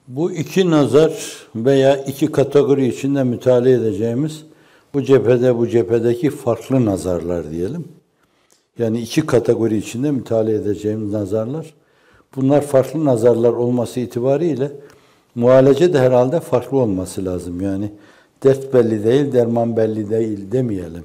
Bu iki nazar veya iki kategori içinde müteala edeceğimiz bu cephedeki farklı nazarlar diyelim. Yani iki kategori içinde müteala edeceğimiz nazarlar. Bunlar farklı nazarlar olması itibariyle muhalece de herhalde farklı olması lazım. Yani dert belli değil, derman belli değil demeyelim.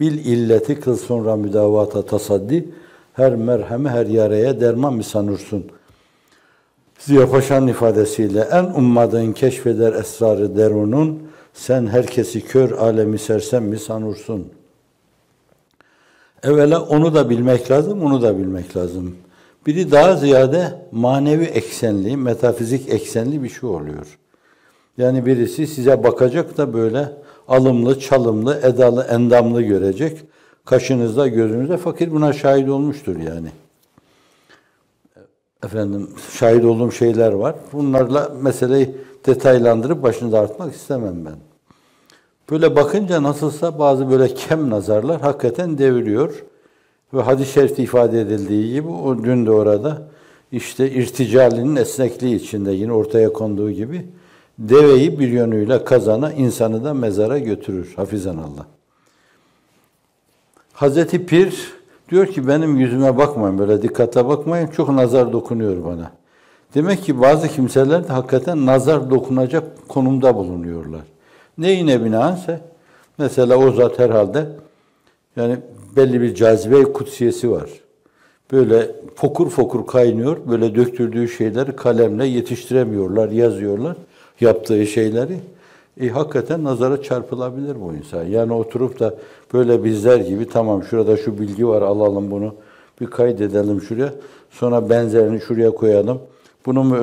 Bil illeti kıl sonra müdavata tasaddi, her merheme her yaraya derman mi sanırsın? Ziya Paşa'nın ifadesiyle en ummadığın keşfeder esrarı derunun, sen herkesi kör alemi sersem mi sanırsın? Evvela onu da bilmek lazım, onu da bilmek lazım. Biri daha ziyade manevi eksenli, metafizik eksenli bir şey oluyor. Yani birisi size bakacak da böyle alımlı, çalımlı, edalı, endamlı görecek. Kaşınızda, gözünüzde fakir buna şahit olmuştur yani. Şahit olduğum şeyler var. Bunlarla meseleyi detaylandırıp başını dağıtmak istemem ben. Böyle bakınca nasılsa bazı böyle kem nazarlar hakikaten deviriyor. Ve hadis-i şerifte ifade edildiği gibi o dün de orada işte irticalinin esnekliği içinde yine ortaya konduğu gibi deveyi bir yönüyle kazana, insanı da mezara götürür. Hafizanallah. Hazreti Pir diyor ki benim yüzüme bakmayın, böyle dikkate bakmayın, çok nazar dokunuyor bana. Demek ki bazı kimseler de hakikaten nazar dokunacak konumda bulunuyorlar. Neyine binaense, mesela o zat herhalde yani belli bir cazibe-i kutsiyesi var. Böyle fokur fokur kaynıyor, böyle döktürdüğü şeyleri kalemle yetiştiremiyorlar, yazıyorlar yaptığı şeyleri. Hakikaten nazara çarpılabilir bu insan. Yani oturup da böyle bizler gibi tamam şurada şu bilgi var alalım bunu bir kaydedelim şuraya. Sonra benzerini şuraya koyalım. Bunu mu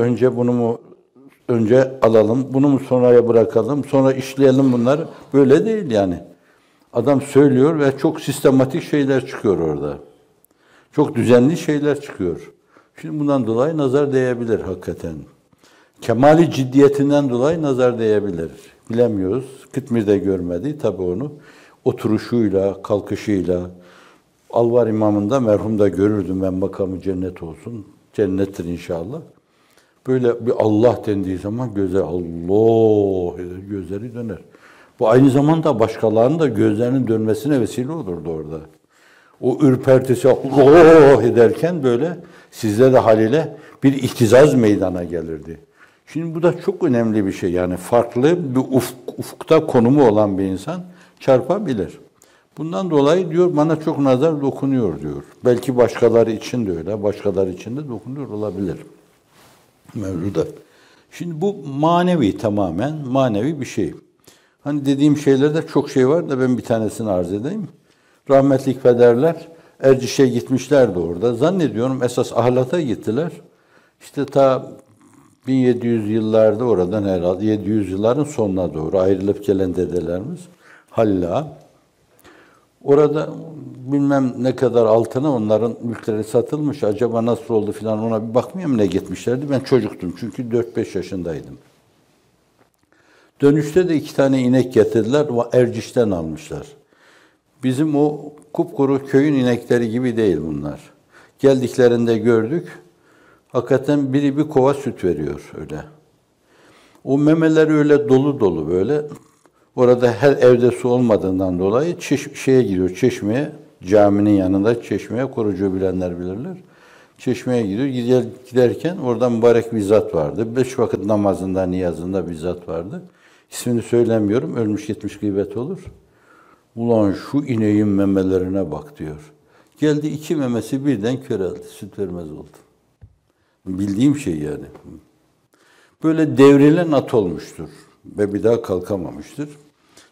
önce alalım. Bunu mu sonraya bırakalım. Sonra işleyelim bunları. Böyle değil yani. Adam söylüyor ve çok sistematik şeyler çıkıyor orada. Çok düzenli şeyler çıkıyor. Şimdi bundan dolayı nazar değebilir hakikaten. Kemali ciddiyetinden dolayı nazar değebilir. Bilemiyoruz. Kıtmir'de görmedi tabii onu. Oturuşuyla, kalkışıyla. Alvar imamında merhumda görürdüm ben makamı cennet olsun. Cennettir inşallah. Böyle bir Allah dendiği zaman göze Allah gözleri döner. Bu aynı zamanda başkalarının da gözlerinin dönmesine vesile olurdu orada. O ürpertisi Allah ederken böyle sizde de haliyle bir ihtizaz meydana gelirdi. Şimdi bu da çok önemli bir şey. Yani farklı bir ufukta konumu olan bir insan çarpabilir. Bundan dolayı diyor bana çok nazar dokunuyor diyor. Belki başkaları için de öyle, başkaları için de dokunuyor olabilir mevzuda. Şimdi bu manevi tamamen manevi bir şey. Hani dediğim şeylerde çok şey var da ben bir tanesini arz edeyim. Rahmetlik pederler Erciş'e gitmişlerdi orada. Zannediyorum esas Ahlat'a gittiler. İşte ta 1700 yıllarda oradan herhalde 700 yılların sonuna doğru ayrılıp gelen dedelerimiz Halla. Orada bilmem ne kadar altına onların mülkleri satılmış. Acaba nasıl oldu filan ona bir bakmayayım ne gitmişlerdi. Ben çocuktum çünkü 4-5 yaşındaydım. Dönüşte de 2 tane inek getirdiler. Erciş'ten almışlar. Bizim o kupkuru köyün inekleri gibi değil bunlar. Geldiklerinde gördük. Hakikaten biri bir kova süt veriyor öyle. O memeler öyle dolu dolu böyle. Orada her evde su olmadığından dolayı şeye gidiyor çeşmeye, caminin yanında çeşmeye, korucu bilenler bilirler. Çeşmeye gidiyor. Giderken orada mübarek bir zat vardı. 5 vakit namazında, niyazında bir zat vardı. İsmini söylemiyorum. Ölmüş gitmiş gıybet olur. Ulan şu ineğin memelerine bak diyor. Geldi 2 memesi birden köreldi. Süt vermez oldu. Bildiğim şey yani. Böyle devrilen at olmuştur. Ve bir daha kalkamamıştır.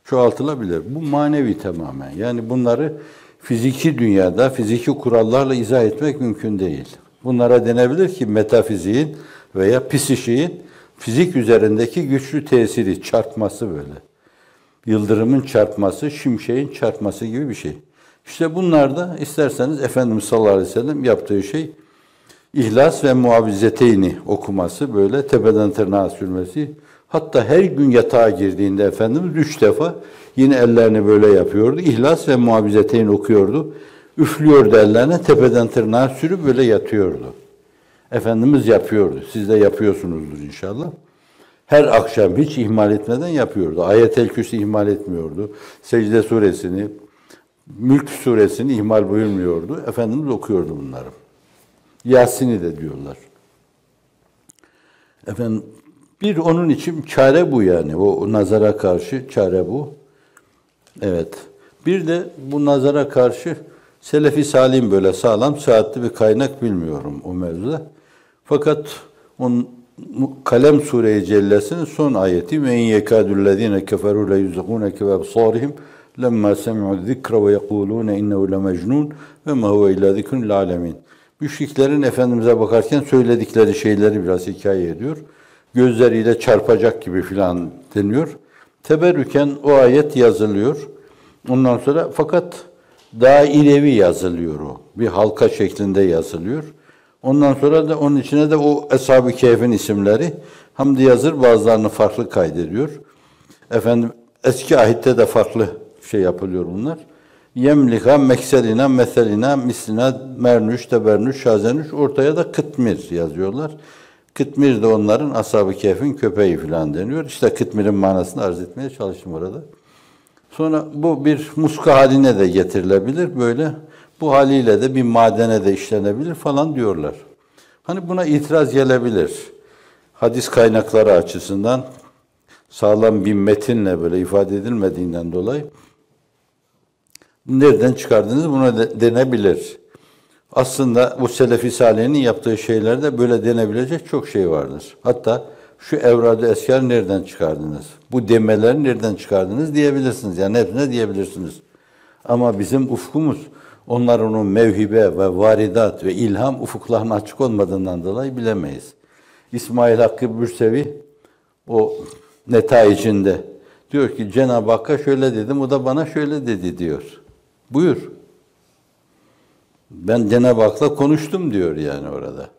Çoğaltılabilir. Bu manevi tamamen. Yani bunları fiziki dünyada, fiziki kurallarla izah etmek mümkün değil. Bunlara denebilir ki metafiziğin veya psişiğin fizik üzerindeki güçlü tesiri, çarpması böyle. Yıldırımın çarpması, şimşeğin çarpması gibi bir şey. İşte bunlar da isterseniz Efendimiz sallallahu aleyhi ve sellem yaptığı şey İhlas ve Muavizeteyni okuması, böyle tepeden tırnağa sürmesi. Hatta her gün yatağa girdiğinde Efendimiz 3 defa yine ellerini böyle yapıyordu. İhlas ve Muavizeteyni okuyordu. Üflüyordu ellerine, tepeden tırnağa sürüp böyle yatıyordu. Efendimiz yapıyordu. Siz de yapıyorsunuzdur inşallah. Her akşam hiç ihmal etmeden yapıyordu. Ayet-el Kürsü ihmal etmiyordu. Secde suresini, Mülk suresini ihmal buyurmuyordu. Efendimiz okuyordu bunları. Yasin'i de diyorlar. Efendim, bir onun için çare bu yani. O nazara karşı çare bu. Evet. Bir de bu nazara karşı Selefi Salim böyle sağlam saatli bir kaynak bilmiyorum o mevzuda. Fakat onun Kalem Sure-i Cellesi'nin son ayeti ve in yekâdullezîne keferû leyuzgûneke ve absârihim lemma semi'u zikra ve yekulûne innehu lemecnûn ve ma huve illâ zikrun lil âlemîn. Müşriklerin Efendimiz'e bakarken söyledikleri şeyleri biraz hikaye ediyor. Gözleriyle çarpacak gibi filan deniyor. Teberrüken o ayet yazılıyor. Ondan sonra fakat dairevi yazılıyor o. Bir halka şeklinde yazılıyor. Ondan sonra da onun içine de o Eshab-ı Kehf'in isimleri Hamdi Yazır bazılarını farklı kaydediyor. Efendim eski ahitte de farklı şey yapılıyor bunlar. Yemlika, mekselina, meselina, mislina, mernüş, tebernüş, şazenüş, ortaya da kıtmir yazıyorlar. Kıtmir de onların Ashab-ı Kehf'in köpeği falan deniyor. İşte kıtmirin manasını arz etmeye çalıştım orada. Sonra bu bir muska haline de getirilebilir. Böyle bu haliyle de bir madene de işlenebilir falan diyorlar. Hani buna itiraz gelebilir. Hadis kaynakları açısından sağlam bir metinle böyle ifade edilmediğinden dolayı nereden çıkardınız buna denebilir. Aslında bu Selefi Salih'in yaptığı şeylerde böyle denebilecek çok şey vardır. Hatta şu evrad-ı eskar nereden çıkardınız? Bu demeleri nereden çıkardınız diyebilirsiniz. Yani hepsine diyebilirsiniz. Ama bizim ufkumuz onların o mevhibe ve varidat ve ilham ufuklarına açık olmadığından dolayı bilemeyiz. İsmail Hakkı Bürsevi o netaicinde diyor ki Cenab-ı Hakk'a şöyle dedim, o da bana şöyle dedi diyor. Buyur. Ben Cenab-ı Hak'la konuştum diyor yani orada.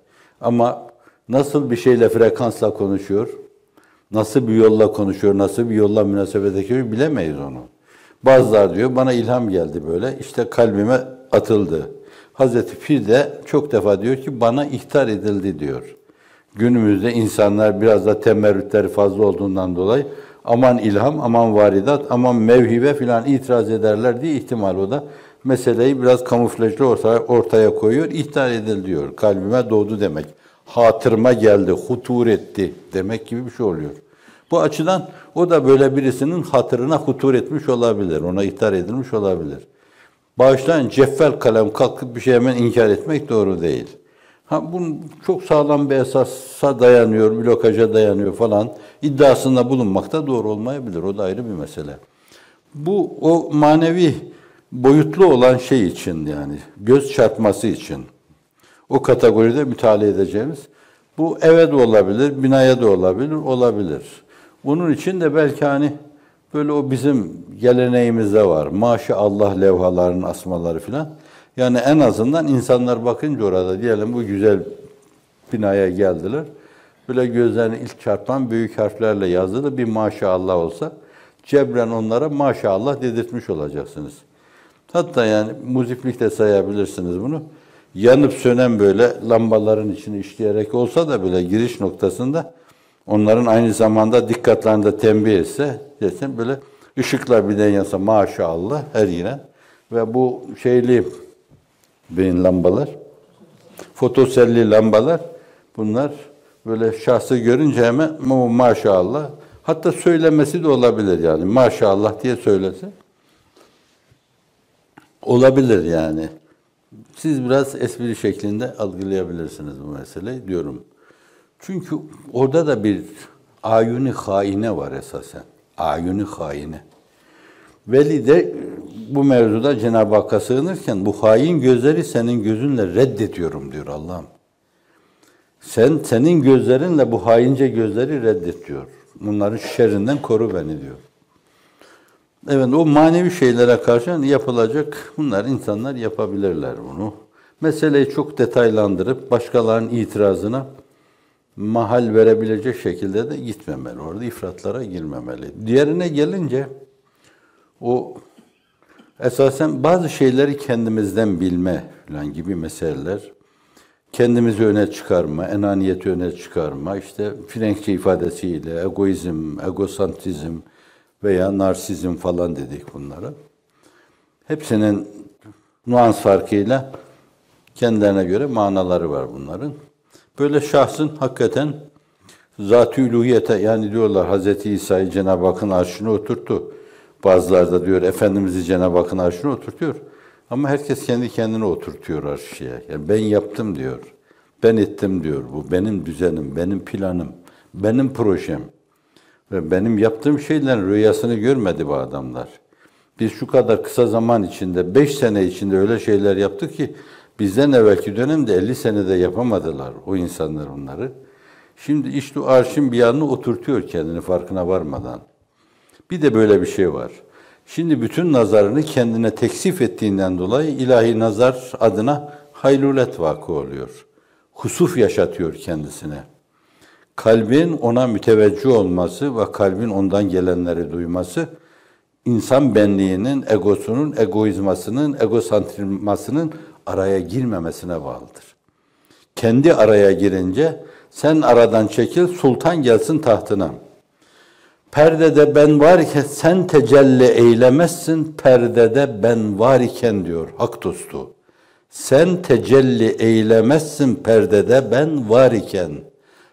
Ama nasıl bir şeyle frekansla konuşuyor, nasıl bir yolla konuşuyor, nasıl bir yolla münasebet ediyor bilemeyiz onu. Bazılar diyor bana ilham geldi böyle, işte kalbime atıldı. Hazreti Pir de çok defa diyor ki bana ihtar edildi diyor. Günümüzde insanlar biraz da temerrütleri fazla olduğundan dolayı aman ilham, aman varidat, aman mevhibe filan itiraz ederler diye ihtimal o da. Meseleyi biraz kamuflajlı ortaya koyuyor. İhtar edildi diyor. Kalbime doğdu demek. Hatırıma geldi, hutur etti demek gibi bir şey oluyor. Bu açıdan o da böyle birisinin hatırına hutur etmiş olabilir. Ona ihtar edilmiş olabilir. Bağışlayın ceffel kalem kalkıp bir şey hemen inkar etmek doğru değil. Bunun çok sağlam bir esasa dayanıyor, blokaja dayanıyor falan. İddiasında bulunmak da doğru olmayabilir. O da ayrı bir mesele. Bu o manevi boyutlu olan şey için yani göz çarpması için o kategoride mütalaa edeceğimiz bu eve de olabilir, binaya da olabilir. Bunun için de belki hani böyle o bizim geleneğimizde var. Maşallah levhaların asmaları filan. Yani en azından insanlar bakınca orada diyelim bu güzel binaya geldiler. Böyle gözlerine ilk çarpan büyük harflerle yazılı bir maşallah olsa cebren onlara maşallah dedirtmiş olacaksınız. Hatta yani muziplik de sayabilirsiniz bunu. Yanıp sönen böyle lambaların içini işleyerek olsa da böyle giriş noktasında onların aynı zamanda dikkatlerinde tembih etse böyle ışıkla birden yansa maşallah her yine ve bu şeyli beyin lambalar, fotoselli lambalar bunlar böyle şahsı görünce hemen maşallah hatta söylemesi de olabilir yani maşallah diye söylesin. Olabilir yani. Siz biraz espri şeklinde algılayabilirsiniz bu meseleyi diyorum. Çünkü orada da bir ayuni haine var esasen. Ayuni haine. Veli de bu mevzuda Cenab-ı Hakk'a sığınırken bu hain gözleri senin gözünle reddediyorum diyor Allah'ım. Senin gözlerinle bu haince gözleri reddet diyor. Bunların şerrinden koru beni diyor. Evet, o manevi şeylere karşı yapılacak, bunlar insanlar yapabilirler bunu. Meseleyi çok detaylandırıp başkalarının itirazına mahal verebilecek şekilde de gitmemeli. Orada ifratlara girmemeli. Diğerine gelince o esasen bazı şeyleri kendimizden bilme falan gibi meseleler. kendimizi öne çıkarma, enaniyeti öne çıkarma, işte Frenkçe ifadesiyle egoizm, egosantrizm veya narsizm falan dedik bunlara. Hepsinin nuans farkıyla kendilerine göre manaları var bunların. Böyle şahsın hakikaten zat-ı uluhiyete, yani diyorlar Hz. İsa'yı Cenab-ı Hakk'ın arşına oturttu. Bazıları da diyor Efendimiz'i Cenab-ı Hakk'ın arşına oturtuyor. Ama herkes kendi kendine oturtuyor arşıya. Yani ben yaptım diyor. Ben ettim diyor. Bu benim düzenim, benim planım, benim projem. Ve benim yaptığım şeylerin rüyasını görmedi bu adamlar. Biz şu kadar kısa zaman içinde, 5 sene içinde öyle şeyler yaptık ki bizden evvelki dönemde 50 senede yapamadılar o insanlar onları. Şimdi işte o arşın bir yanına oturtuyor kendini farkına varmadan. Bir de böyle bir şey var. Şimdi bütün nazarını kendine teksif ettiğinden dolayı ilahi nazar adına haylulet vakı oluyor. Husuf yaşatıyor kendisine. Kalbin ona müteveccih olması ve kalbin ondan gelenleri duyması, insan benliğinin, egosunun, egoizmasının, egosantrizmasının araya girmemesine bağlıdır. Kendi araya girince, sen aradan çekil, sultan gelsin tahtına. Perdede ben var iken sen tecelli eylemezsin, perdede ben var iken diyor hak dostu. Sen tecelli eylemezsin, perdede ben var iken.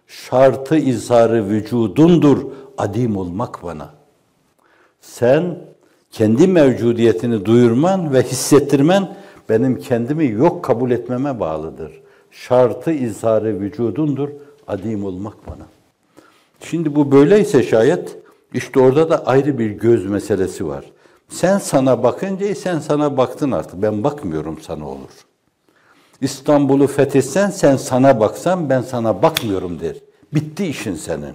Şartı izharı vücudundur, adim olmak bana. Sen kendi mevcudiyetini duyurman ve hissettirmen benim kendimi yok kabul etmeme bağlıdır. Şartı izharı vücudundur, adim olmak bana. Şimdi bu böyleyse şayet, işte orada da ayrı bir göz meselesi var. Sen sana bakınca sen sana baktın artık. Ben bakmıyorum sana olur. İstanbul'u fethetsen sen sana baksan ben sana bakmıyorum der. Bitti işin senin.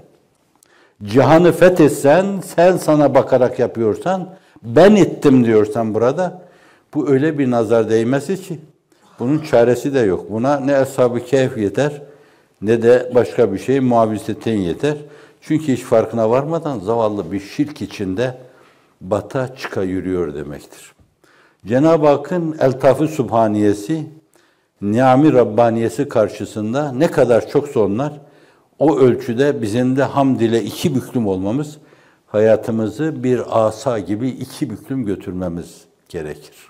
Cihanı fethetsen sen sana bakarak yapıyorsan ben ettim diyorsan burada bu öyle bir nazar değmesi ki bunun çaresi de yok. Buna ne Eshab-ı Kehf yeter ne de başka bir şey muavizeteyn yeter. Çünkü hiç farkına varmadan zavallı bir şirk içinde bata çıka yürüyor demektir. Cenab-ı Hakk'ın eltaf-ı subhaniyesi, ni'am-ı rabbaniyesi karşısında ne kadar çoksa onlar, o ölçüde bizim de hamd ile iki büklüm olmamız, hayatımızı bir asa gibi iki büklüm götürmemiz gerekir.